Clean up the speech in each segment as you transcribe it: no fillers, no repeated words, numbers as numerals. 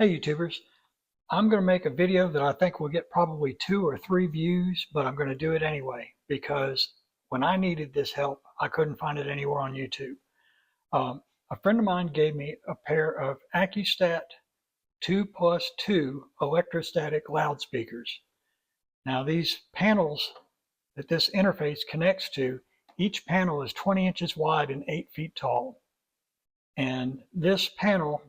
Hey YouTubers, I'm going to make a video that I think will get probably 2 or 3 views, but I'm going to do it anyway because when I needed this help, I couldn't find it anywhere on YouTube. A friend of mine gave me a pair of Acoustat 2+2 electrostatic loudspeakers. Now these panels that this interface connects to, each panel is 20 inches wide and 8 feet tall. And this panel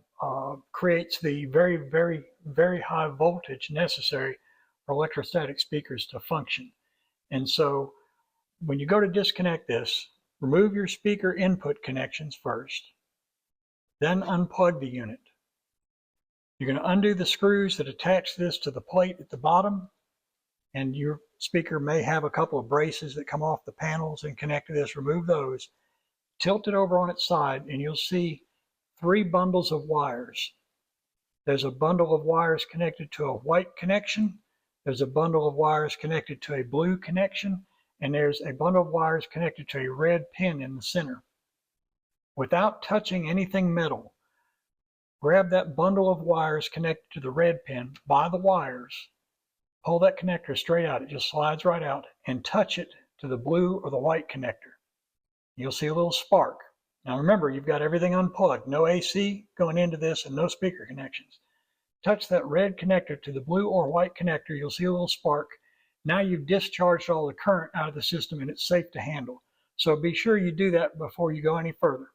creates the very high voltage necessary for electrostatic speakers to function. And so when you go to disconnect this, remove your speaker input connections first, then unplug the unit. You're going to undo the screws that attach this to the plate at the bottom, and your speaker may have a couple of braces that come off the panels and connect to this. Remove those, tilt it over on its side, and you'll see 3 bundles of wires. There's a bundle of wires connected to a white connection, there's a bundle of wires connected to a blue connection, and there's a bundle of wires connected to a red pin in the center. Without touching anything metal, grab that bundle of wires connected to the red pin by the wires, pull that connector straight out, it just slides right out, and touch it to the blue or the white connector. You'll see a little spark. Now remember, you've got everything unplugged, no AC going into this and no speaker connections. Touch that red connector to the blue or white connector, you'll see a little spark. Now you've discharged all the current out of the system and it's safe to handle. So be sure you do that before you go any further.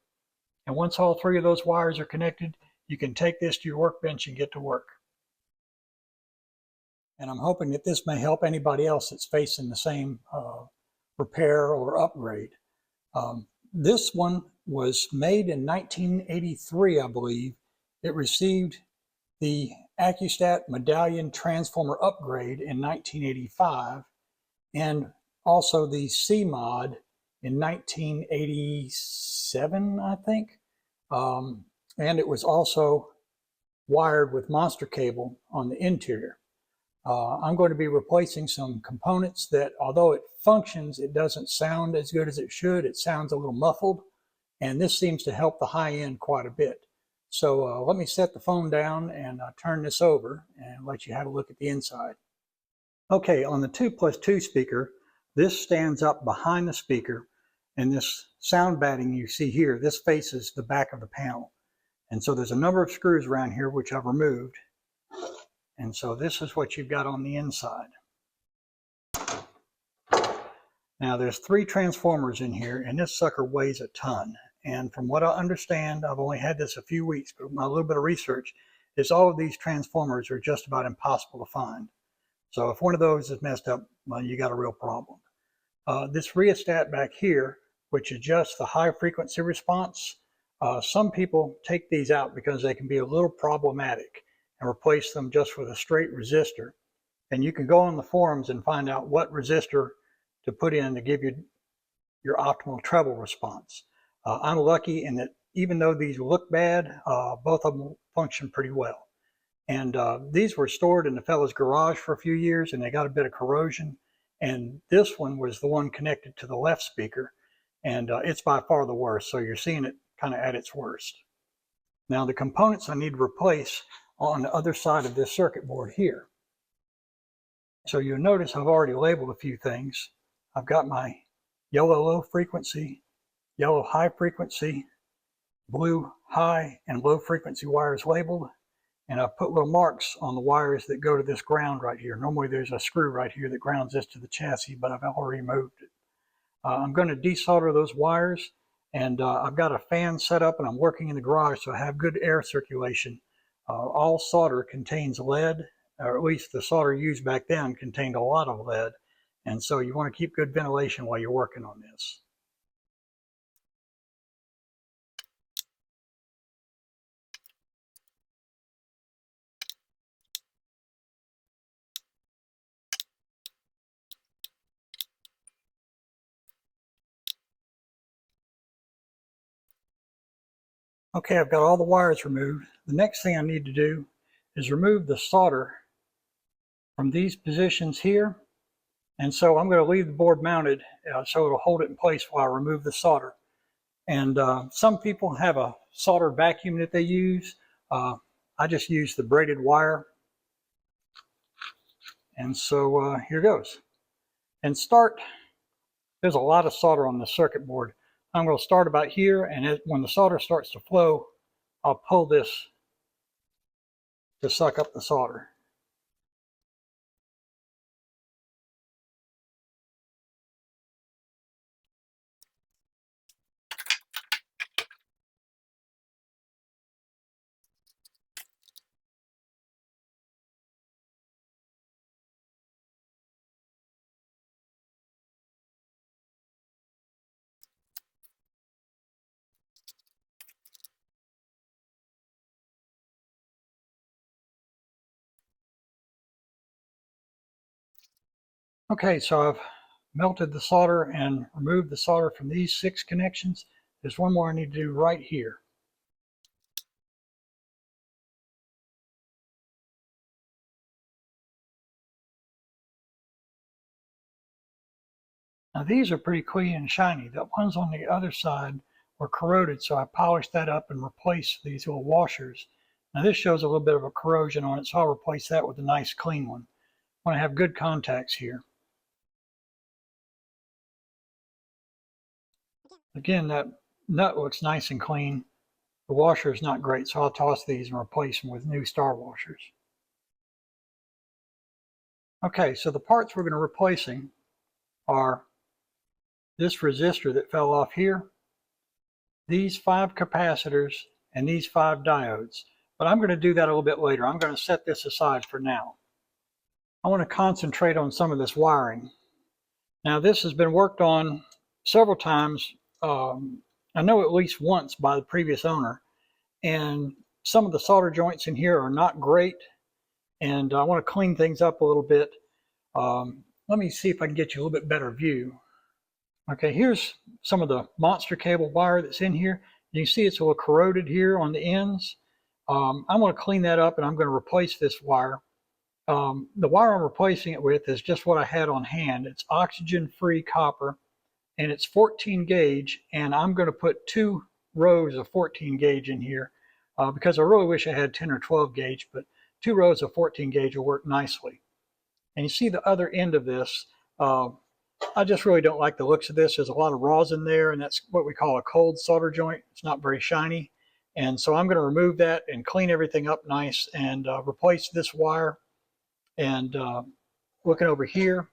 And once all 3 of those wires are connected, you can take this to your workbench and get to work. And I'm hoping that this may help anybody else that's facing the same repair or upgrade. This one was made in 1983, I believe. It received the Acoustat Medallion Transformer Upgrade in 1985 and also the C-Mod in 1987, I think. And it was also wired with monster cable on the interior. I'm going to be replacing some components that, although it functions, it doesn't sound as good as it should. It sounds a little muffled, and this seems to help the high end quite a bit. So let me set the phone down and turn this over and let you have a look at the inside. Okay, on the 2+2 speaker, this stands up behind the speaker, and this sound batting you see here, this faces the back of the panel. And so there's a number of screws around here which I've removed. And so this is what you've got on the inside. Now there's 3 transformers in here, and this sucker weighs a ton. And from what I understand, I've only had this a few weeks, but my little bit of research is all of these transformers are just about impossible to find. So if one of those is messed up, well, you got a real problem. This rheostat back here, which adjusts the high frequency response, some people take these out because they can be a little problematic and replace them just with a straight resistor. And you can go on the forums and find out what resistor to put in to give you your optimal treble response. I'm lucky in that even though these look bad, both of them function pretty well. And these were stored in the fellow's garage for a few years, and they got a bit of corrosion. And this one was the one connected to the left speaker, and it's by far the worst. So you're seeing it kind of at its worst. Now the components I need to replace on the other side of this circuit board here. So you'll notice I've already labeled a few things. I've got my yellow low frequency, yellow high frequency, blue high and low frequency wires labeled, and I've put little marks on the wires that go to this ground right here. Normally there's a screw right here that grounds this to the chassis, but I've already moved it. I'm going to desolder those wires, and I've got a fan set up and I'm working in the garage, so I have good air circulation. All solder contains lead, or at least the solder used back then contained a lot of lead, and so you want to keep good ventilation while you're working on this. Okay, I've got all the wires removed. The next thing I need to do is remove the solder from these positions here. And so I'm going to leave the board mounted so it'll hold it in place while I remove the solder. And some people have a solder vacuum that they use. I just used the braided wire. And so here goes. And start, there's a lot of solder on the circuit board. I'm going to start about here, and when the solder starts to flow, I'll pull this to suck up the solder. Okay, so I've melted the solder and removed the solder from these 6 connections. There's one more I need to do right here. Now these are pretty clean and shiny. The ones on the other side were corroded, so I polished that up and replaced these little washers. Now this shows a little bit of a corrosion on it, so I'll replace that with a nice clean one. I want to have good contacts here. Again, that nut looks nice and clean. The washer is not great, so I'll toss these and replace them with new star washers. Okay, so the parts we're going to replacing are this resistor that fell off here, these 5 capacitors, and these 5 diodes. But I'm going to do that a little bit later. I'm going to set this aside for now. I want to concentrate on some of this wiring. Now this has been worked on several times, I know at least once by the previous owner, and some of the solder joints in here are not great, and I want to clean things up a little bit. Let me see if I can get you a little bit better view. Okay, here's some of the monster cable wire that's in here. You can see it's a little corroded here on the ends. I'm going to clean that up, and I'm going to replace this wire. The wire I'm replacing it with is just what I had on hand. It's oxygen-free copper, and it's 14 gauge, and I'm going to put 2 rows of 14 gauge in here because I really wish I had 10 or 12 gauge, but 2 rows of 14 gauge will work nicely. And you see the other end of this. I just really don't like the looks of this. There's a lot of rosin there, and that's what we call a cold solder joint. It's not very shiny. And so I'm going to remove that and clean everything up nice and replace this wire. And looking over here,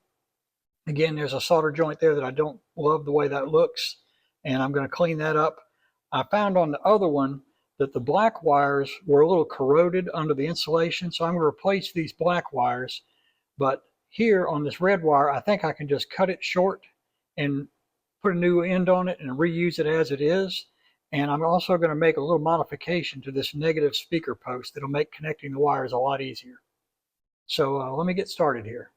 again, there's a solder joint there that I don't love the way that looks, and I'm going to clean that up. I found on the other one that the black wires were a little corroded under the insulation, so I'm going to replace these black wires. But here on this red wire, I think I can just cut it short and put a new end on it and reuse it as it is. And I'm also going to make a little modification to this negative speaker post that'll make connecting the wires a lot easier. So let me get started here.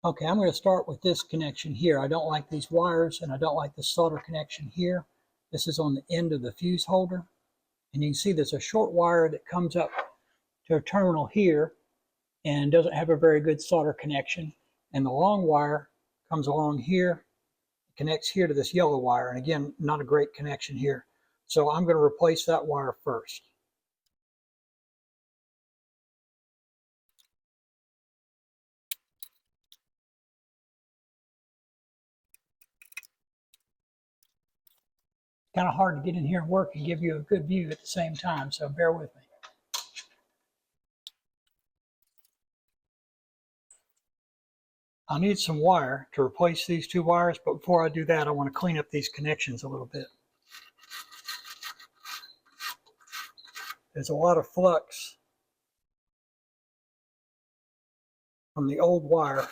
Okay, I'm going to start with this connection here. I don't like these wires, and I don't like the solder connection here. This is on the end of the fuse holder. And you can see there's a short wire that comes up to a terminal here and doesn't have a very good solder connection. And the long wire comes along here, connects here to this yellow wire. And again, not a great connection here. So I'm going to replace that wire first. Kind of hard to get in here and work and give you a good view at the same time, so bear with me. I'll need some wire to replace these 2 wires, but before I do that, I want to clean up these connections a little bit. There's a lot of flux from the old wire,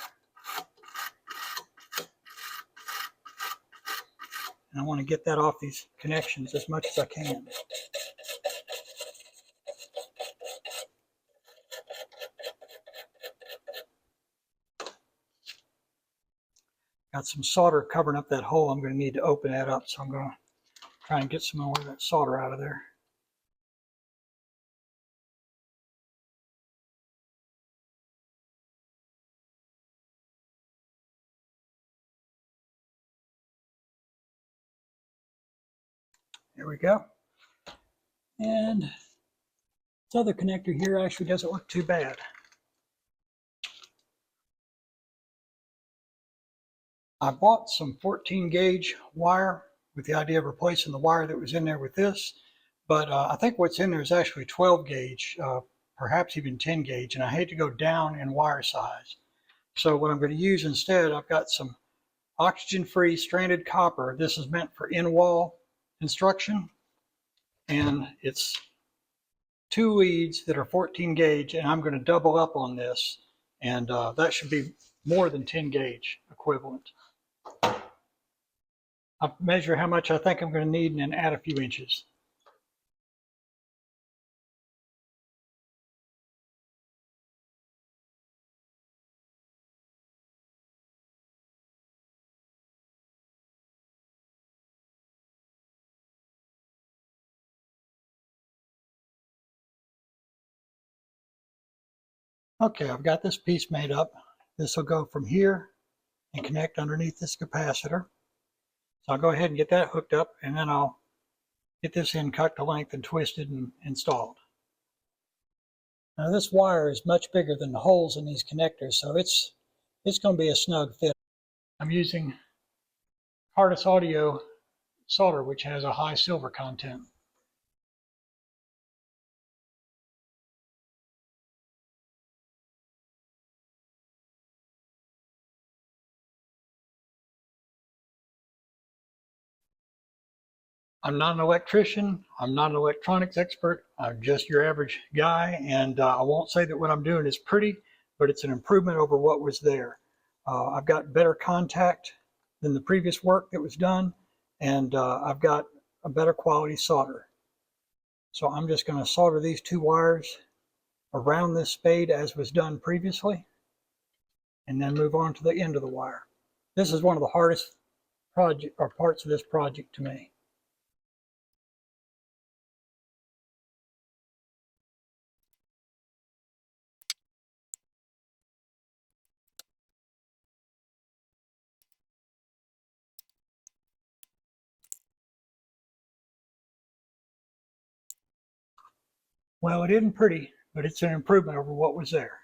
and I want to get that off these connections as much as I can. Got some solder covering up that hole. I'm going to need to open that up, so I'm going to try and get some more of that solder out of there. There we go. And This other connector here actually doesn't look too bad. I bought some 14 gauge wire with the idea of replacing the wire that was in there with this, but I think what's in there is actually 12 gauge, perhaps even 10 gauge, and I hate to go down in wire size. So what I'm going to use instead, I've got some oxygen-free stranded copper. This is meant for in-wall construction, and it's 2 leads that are 14 gauge, and I'm going to double up on this, and that should be more than 10 gauge equivalent. I'll measure how much I think I'm going to need and then add a few inches. Okay, I've got this piece made up. This will go from here and connect underneath this capacitor. So I'll go ahead and get that hooked up, and then I'll get this end cut to length and twisted and installed. Now this wire is much bigger than the holes in these connectors, so it's going to be a snug fit. I'm using Hardest Audio solder, which has a high silver content. I'm not an electrician. I'm not an electronics expert. I'm just your average guy, and I won't say that what I'm doing is pretty, but it's an improvement over what was there. I've got better contact than the previous work that was done, and I've got a better quality solder. So I'm just going to solder these 2 wires around this spade as was done previously, and then move on to the end of the wire. This is one of the hardest parts of this project to me. Well, it isn't pretty, but it's an improvement over what was there.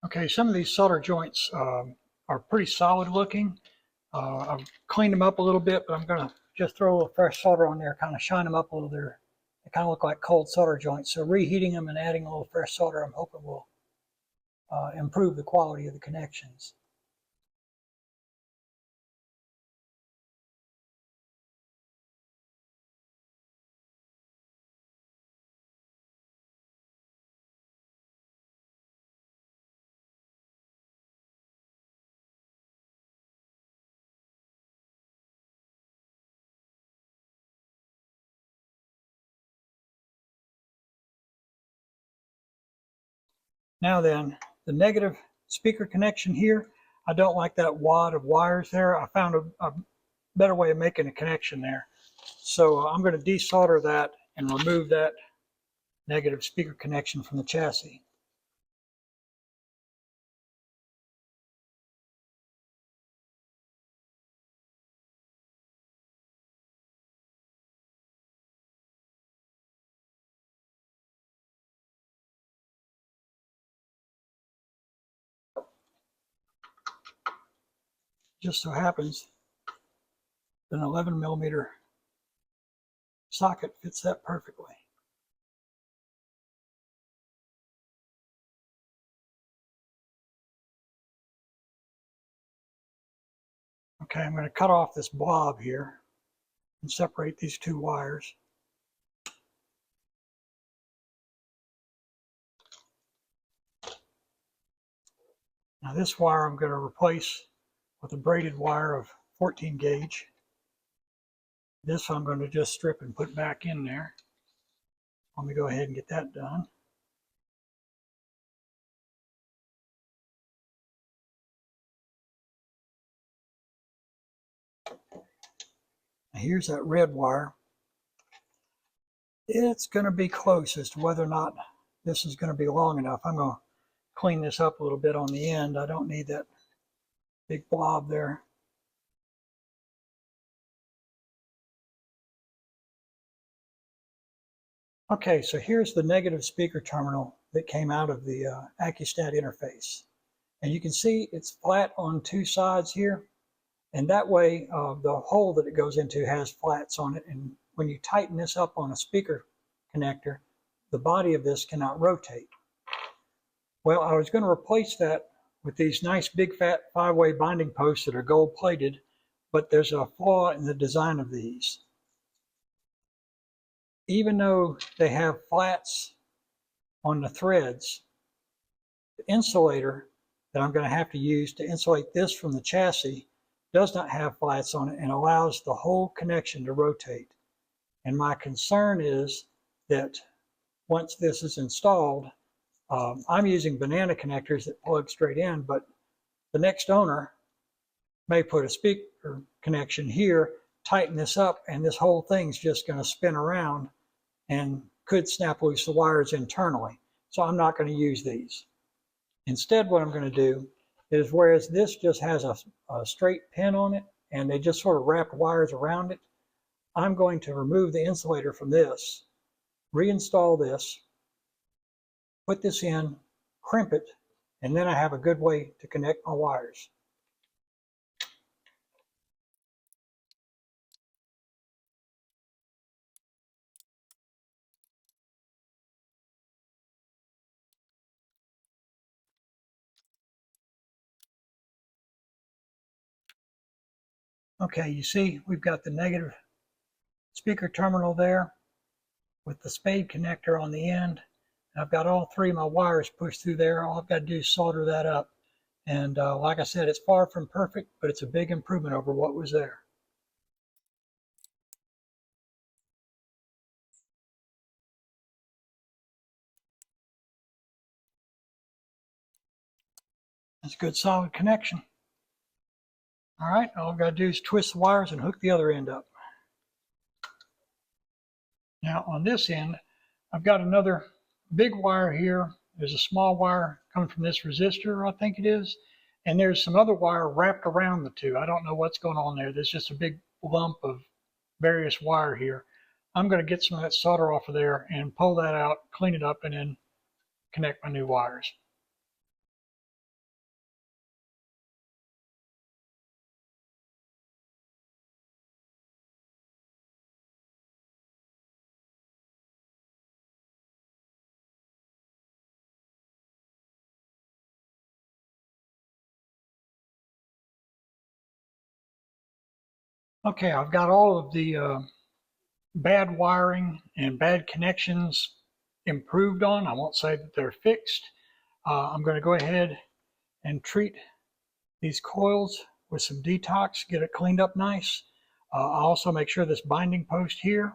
Okay, some of these solder joints are pretty solid looking. I've cleaned them up a little bit, but I'm going to just throw a little fresh solder on there, kind of shine them up a little there. They kind of look like cold solder joints. So reheating them and adding a little fresh solder, I'm hoping will improve the quality of the connections. Now then, the negative speaker connection here, I don't like that wad of wires there. I found a better way of making a connection there. So I'm going to desolder that and remove that negative speaker connection from the chassis. Just so happens that an 11mm socket fits that perfectly. Okay, I'm going to cut off this blob here and separate these two wires. Now this wire I'm going to replace with a braided wire of 14 gauge. This I'm going to just strip and put back in there. Let me go ahead and get that done. Now here's that red wire. It's going to be close as to whether or not this is going to be long enough. I'm going to clean this up a little bit on the end. I don't need that big blob there. Okay, so here's the negative speaker terminal that came out of the Acoustat interface. And you can see it's flat on two sides here. And that way, the hole that it goes into has flats on it. And when you tighten this up on a speaker connector, the body of this cannot rotate. Well, I was going to replace that with these nice big fat 5-way binding posts that are gold plated, but there's a flaw in the design of these. Even though they have flats on the threads, the insulator that I'm going to have to use to insulate this from the chassis does not have flats on it and allows the whole connection to rotate. And my concern is that once this is installed, I'm using banana connectors that plug straight in, but the next owner may put a speaker connection here, tighten this up, and this whole thing's just going to spin around and could snap loose the wires internally. So I'm not going to use these. Instead, what I'm going to do is, whereas this just has a straight pin on it and they just sort of wrap wires around it, I'm going to remove the insulator from this, reinstall this, put this in, crimp it, and then I have a good way to connect my wires. Okay, you see we've got the negative speaker terminal there with the spade connector on the end. I've got all three of my wires pushed through there. All I've got to do is solder that up. And like I said, it's far from perfect, but it's a big improvement over what was there. That's a good solid connection. All right, all I've got to do is twist the wires and hook the other end up. Now on this end, I've got another big wire here. There's a small wire coming from this resistor, I think it is. And there's some other wire wrapped around the two. I don't know what's going on there. There's just a big lump of various wire here. I'm going to get some of that solder off of there and pull that out, clean it up, and then connect my new wires. Okay, I've got all of the bad wiring and bad connections improved on. I won't say that they're fixed. I'm going to go ahead and treat these coils with some detox, get it cleaned up nice. I'll also make sure this binding post here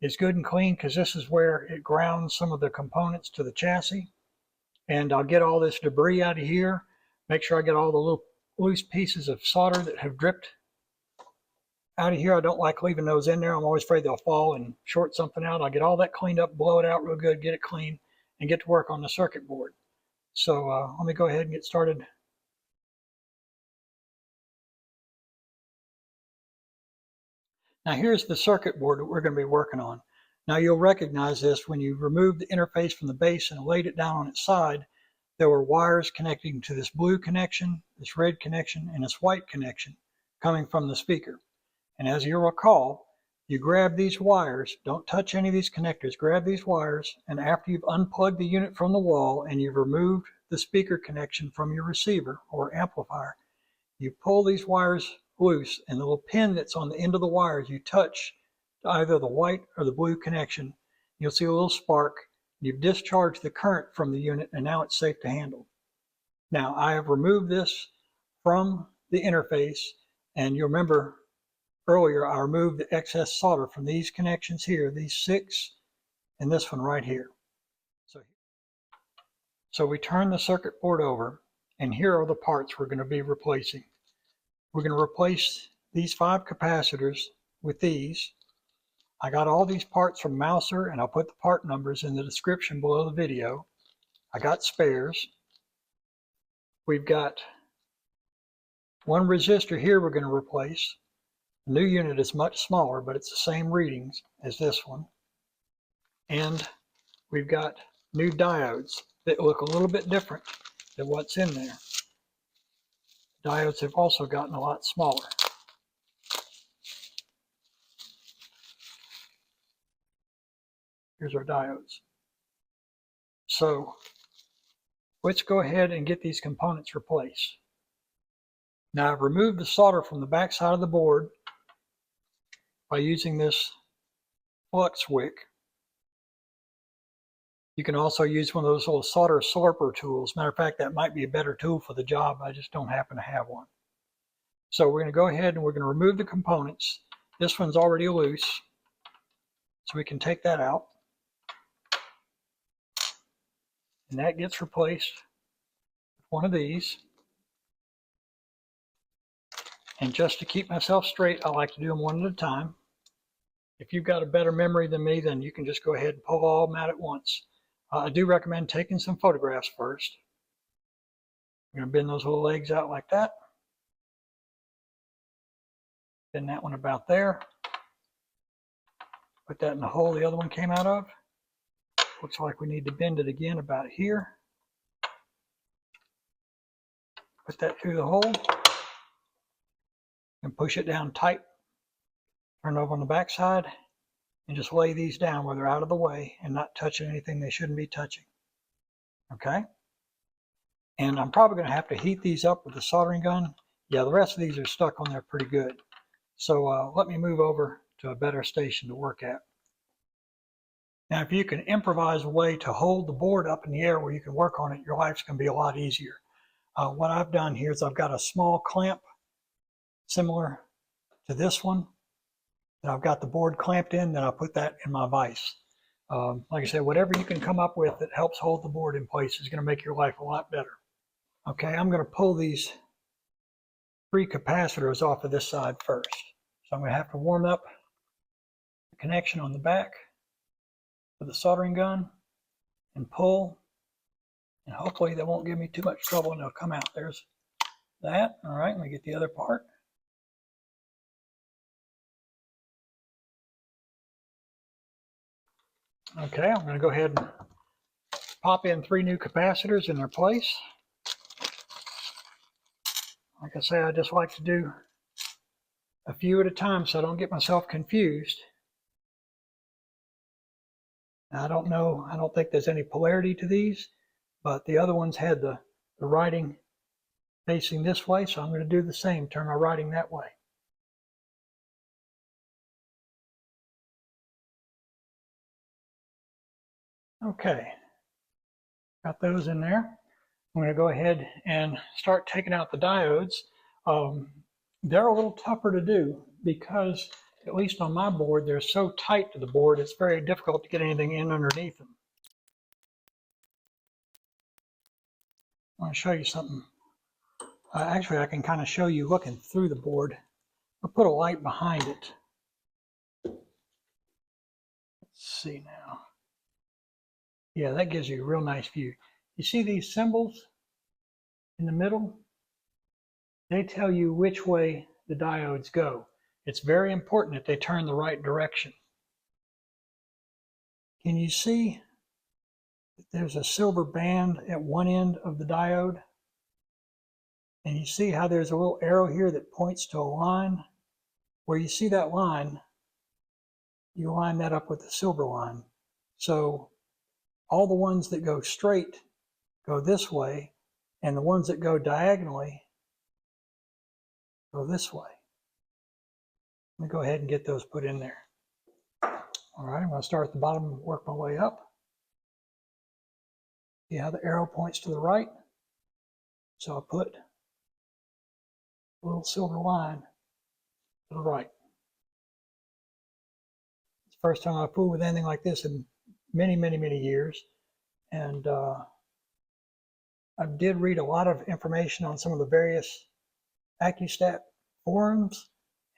is good and clean, because this is where it grounds some of the components to the chassis. And I'll get all this debris out of here, make sure I get all the little loose pieces of solder that have dripped out of here. I don't like leaving those in there. I'm always afraid they'll fall and short something out. I'll get all that cleaned up, blow it out real good, get it clean, and get to work on the circuit board. So let me go ahead and get started. Now here's the circuit board that we're going to be working on. Now you'll recognize this when you remove the interface from the base and laid it down on its side. There were wires connecting to this blue connection, this red connection, and this white connection coming from the speaker. And as you recall, you grab these wires, don't touch any of these connectors, grab these wires, and after you've unplugged the unit from the wall and you've removed the speaker connection from your receiver or amplifier, you pull these wires loose, and the little pin that's on the end of the wires, you touch either the white or the blue connection, you'll see a little spark. You've discharged the current from the unit, and now it's safe to handle. Now, I have removed this from the interface, and you'll remember earlier I removed the excess solder from these connections here, these 6, and this one right here. So we turn the circuit board over, and here are the parts we're going to be replacing. We're going to replace these 5 capacitors with these. I got all these parts from Mouser, and I'll put the part numbers in the description below the video. I got spares. We've got one resistor here we're going to replace. The new unit is much smaller, but it's the same readings as this one. And we've got new diodes that look a little bit different than what's in there. Diodes have also gotten a lot smaller. Here's our diodes. So let's go ahead and get these components replaced. Now I've removed the solder from the back side of the board by using this flux wick. You can also use one of those little solder slurper tools. Matter of fact, that might be a better tool for the job. I just don't happen to have one. So we're going to go ahead and we're going to remove the components. This one's already loose, so we can take that out. And that gets replaced with one of these. And just to keep myself straight, I like to do them one at a time. If you've got a better memory than me, then you can just go ahead and pull all of them out at once. I do recommend taking some photographs first. I'm going to bend those little legs out like that. Bend that one about there. Put that in the hole the other one came out of. Looks like we need to bend it again about here. Put that through the hole and push it down tight. Turn it over on the back side and just lay these down where they're out of the way and not touching anything they shouldn't be touching. Okay? And I'm probably going to have to heat these up with a soldering gun. Yeah, the rest of these are stuck on there pretty good. So let me move over to a better station to work at. Now, if you can improvise a way to hold the board up in the air where you can work on it, your life's going to be a lot easier. What I've done here is I've got a small clamp similar to this one. And I've got the board clamped in, then I'll put that in my vise. Like I said, whatever you can come up with that helps hold the board in place is going to make your life a lot better. Okay, I'm going to pull these 3 capacitors off of this side first. So I'm going to have to warm up the connection on the back with a soldering gun and pull, and hopefully they won't give me too much trouble and they'll come out. There's that. All right, let me get the other part. Okay, I'm going to go ahead and pop in 3 new capacitors in their place. Like I say, I just like to do a few at a time so I don't get myself confused. Now, I don't think there's any polarity to these, but the other ones had the writing facing this way, so I'm going to do the same, turn my writing that way. Okay, got those in there. I'm going to go ahead and start taking out the diodes. They're a little tougher to do because, at least on my board, they're so tight to the board, it's very difficult to get anything in underneath them. I want to show you something. Actually, I can kind of show you looking through the board. I'll put a light behind it. Let's see now. Yeah, that gives you a real nice view. You see these symbols in the middle? They tell you which way the diodes go. It's very important that they turn the right direction. Can you see that there's a silver band at one end of the diode? And you see how there's a little arrow here that points to a line? Where you see that line, you line that up with the silver line. So all the ones that go straight go this way, and the ones that go diagonally go this way. Let me go ahead and get those put in there. All right, I'm going to start at the bottom and work my way up. See how the arrow points to the right? So I'll put a little silver line to the right. It's the first time I've fooled with anything like this in many, many, many years. And I did read a lot of information on some of the various Acoustat forums,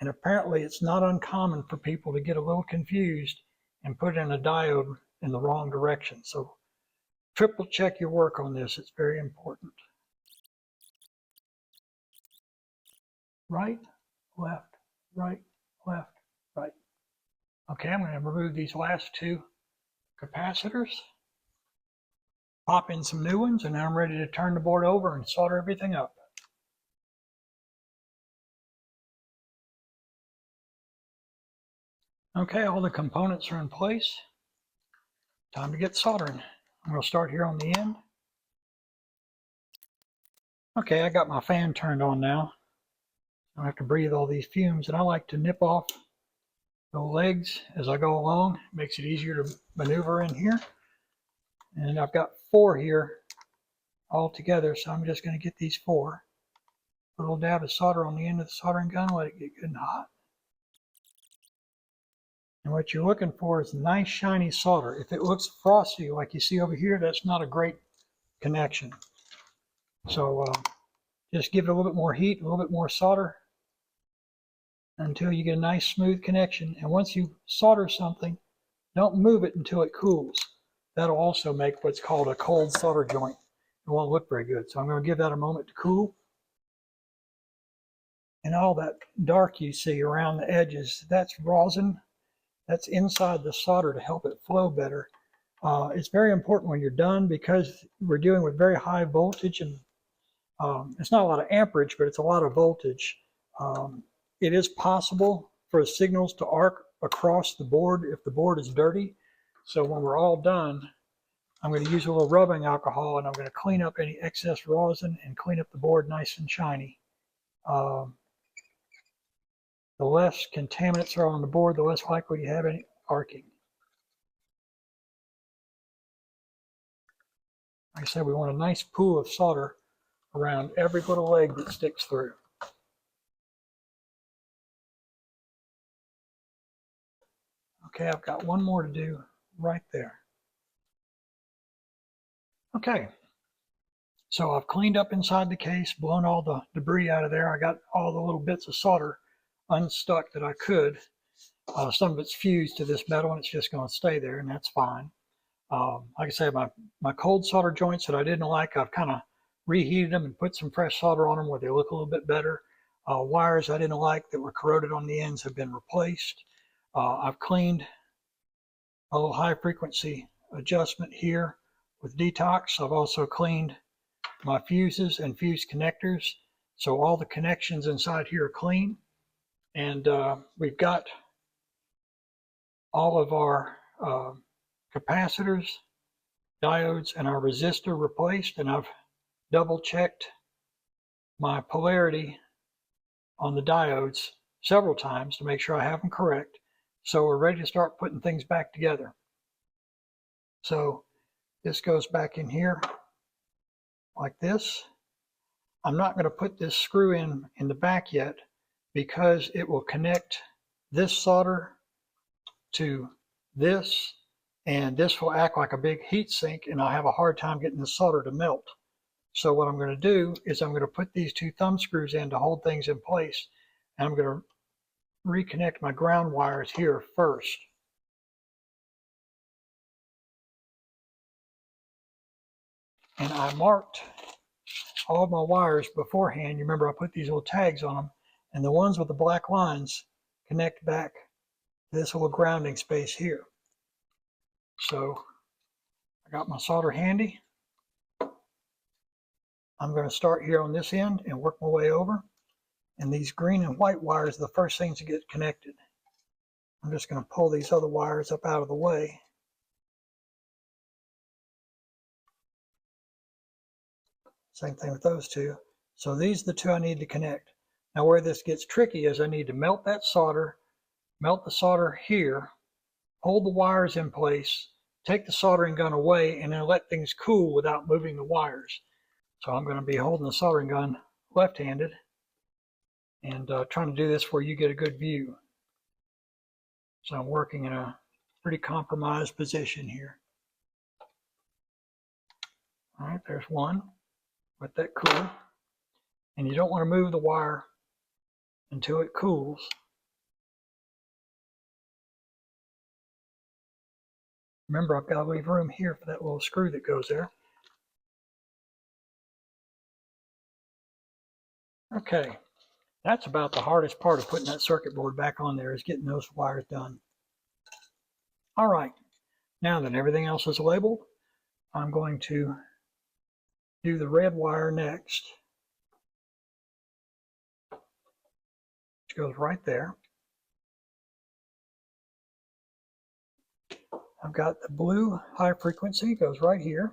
and apparently it's not uncommon for people to get a little confused and put in a diode in the wrong direction. So triple check your work on this. It's very important. Right, left, right, left, right. Okay, I'm going to remove these last two capacitors, pop in some new ones, and now I'm ready to turn the board over and solder everything up. Okay, all the components are in place. Time to get soldering. I'm going to start here on the end. Okay, I got my fan turned on now. I don't have to breathe all these fumes, and I like to nip off the legs as I go along. It makes it easier to maneuver in here. And I've got 4 here all together, so I'm just going to get these 4. Put a little dab of solder on the end of the soldering gun, let it get good and hot. And what you're looking for is nice shiny solder. If it looks frosty like you see over here, that's not a great connection. So just give it a little bit more heat, a little bit more solder until you get a nice smooth connection. And once you solder something, don't move it until it cools. That'll also make what's called a cold solder joint. It won't look very good. So I'm going to give that a moment to cool. And all that dark you see around the edges, that's rosin. That's inside the solder to help it flow better. It's very important when you're done because we're dealing with very high voltage, and it's not a lot of amperage, but it's a lot of voltage. It is possible for signals to arc across the board if the board is dirty. So when we're all done, I'm going to use a little rubbing alcohol, and I'm going to clean up any excess rosin and clean up the board nice and shiny. The less contaminants are on the board, the less likely you have any arcing. Like I said, we want a nice pool of solder around every little leg that sticks through. Okay, I've got one more to do right there. Okay, so I've cleaned up inside the case, blown all the debris out of there. I got all the little bits of solder unstuck that I could. Some of it's fused to this metal and it's just going to stay there, and that's fine. Like I said, my cold solder joints that I didn't like, I've kind of reheated them and put some fresh solder on them where they look a little bit better. Wires I didn't like that were corroded on the ends have been replaced. I've cleaned a little high frequency adjustment here with detox. I've also cleaned my fuses and fuse connectors. So all the connections inside here are clean. And we've got all of our capacitors, diodes, and our resistor replaced, and I've double checked my polarity on the diodes several times to make sure I have them correct. So we're ready to start putting things back together. So this goes back in here like this. I'm not going to put this screw in the back yet because it will connect this solder to this, and this will act like a big heat sink, and I'll have a hard time getting the solder to melt. So what I'm going to do is I'm going to put these 2 thumb screws in to hold things in place, and I'm going to reconnect my ground wires here first. And I marked all of my wires beforehand. You remember I put these little tags on them, and the ones with the black lines connect back to this little grounding space here. So I got my solder handy. I'm going to start here on this end and work my way over. And these green and white wires are the first things to get connected. I'm just going to pull these other wires up out of the way. Same thing with those 2. So these are the 2 I need to connect. Now where this gets tricky is I need to melt that solder melt the solder here, hold the wires in place, take the soldering gun away, and then let things cool without moving the wires. So I'm going to be holding the soldering gun left-handed and trying to do this where you get a good view. So I'm working in a pretty compromised position here. All right, there's one. Let that cool. And you don't want to move the wire until it cools. Remember, I've got to leave room here for that little screw that goes there. Okay, that's about the hardest part of putting that circuit board back on there, is getting those wires done. All right, now that everything else is labeled, I'm going to do the red wire next, which goes right there. I've got the blue high frequency, goes right here.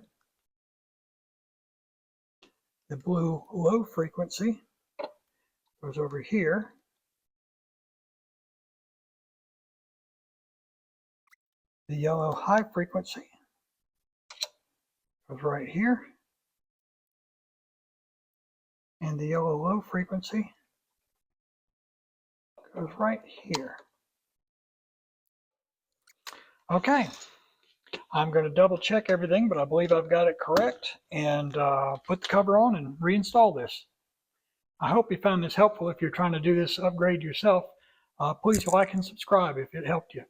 The blue low frequency goes over here. The yellow high frequency goes right here. And the yellow low frequency goes right here. Okay, I'm going to double check everything, but I believe I've got it correct, and put the cover on and reinstall this. I hope you found this helpful. If you're trying to do this upgrade yourself, please like and subscribe if it helped you.